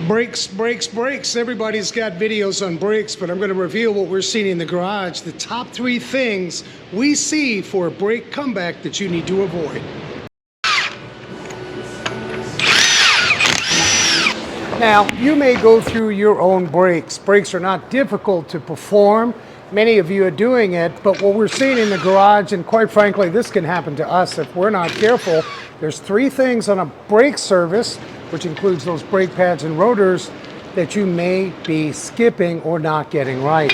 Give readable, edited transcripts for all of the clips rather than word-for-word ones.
Brakes, brakes, brakes. Everybody's got videos on brakes, but I'm going to reveal what we're seeing in the garage. The top 3 things we see for a brake comeback that you need to avoid. Now, you may go through your own brakes. Brakes are not difficult to perform. Many of you are doing it, but what we're seeing in the garage, and quite frankly, this can happen to us if we're not careful, there's 3 things on a brake service, which includes those brake pads and rotors, that you may be skipping or not getting right.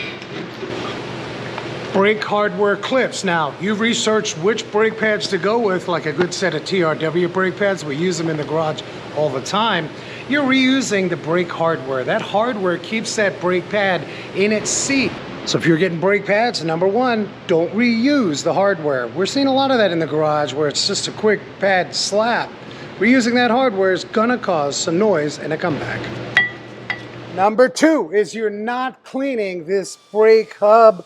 Brake hardware clips. Now, you've researched which brake pads to go with, like a good set of TRW brake pads. We use them in the garage all the time. You're reusing the brake hardware. That hardware keeps that brake pad in its seat. So if you're getting brake pads, number 1, don't reuse the hardware. We're seeing a lot of that in the garage where it's just a quick pad slap. Reusing that hardware is gonna cause some noise and a comeback. Number 2 is you're not cleaning this brake hub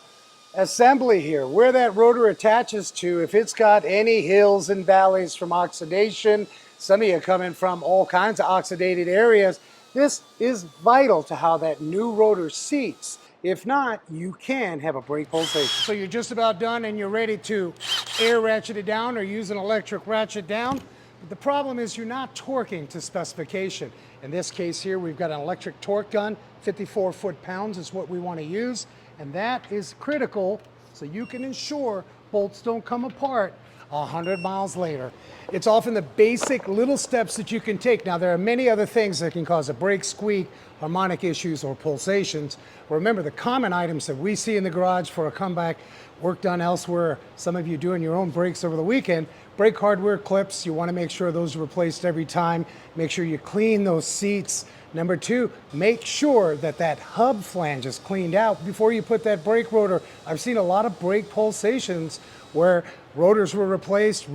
assembly here. Where that rotor attaches to, if it's got any hills and valleys from oxidation, some of you are coming from all kinds of oxidated areas, this is vital to how that new rotor seats. If not, you can have a brake pulsation. So you're just about done and you're ready to air ratchet it down or use an electric ratchet down. But the problem is you're not torquing to specification. In this case here, we've got an electric torque gun, 54 foot-pounds is what we want to use. And that is critical so you can ensure bolts don't come apart 100 miles later. It's often the basic little steps that you can take. Now, there are many other things that can cause a brake squeak, harmonic issues, or pulsations. Remember, the common items that we see in the garage for a comeback, work done elsewhere, some of you doing your own brakes over the weekend, brake hardware clips, you want to make sure those are replaced every time. Make sure you clean those seats. Number 2, make sure that that hub flange is cleaned out before you put that brake rotor. I've seen a lot of brake pulsations where rotors were replaced,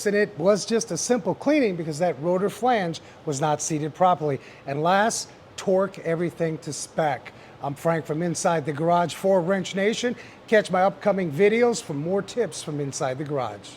and it was just a simple cleaning because that rotor flange was not seated properly. And last, torque everything to spec. I'm Frank from Inside the Garage for Wrench Nation. Catch my upcoming videos for more tips from Inside the Garage.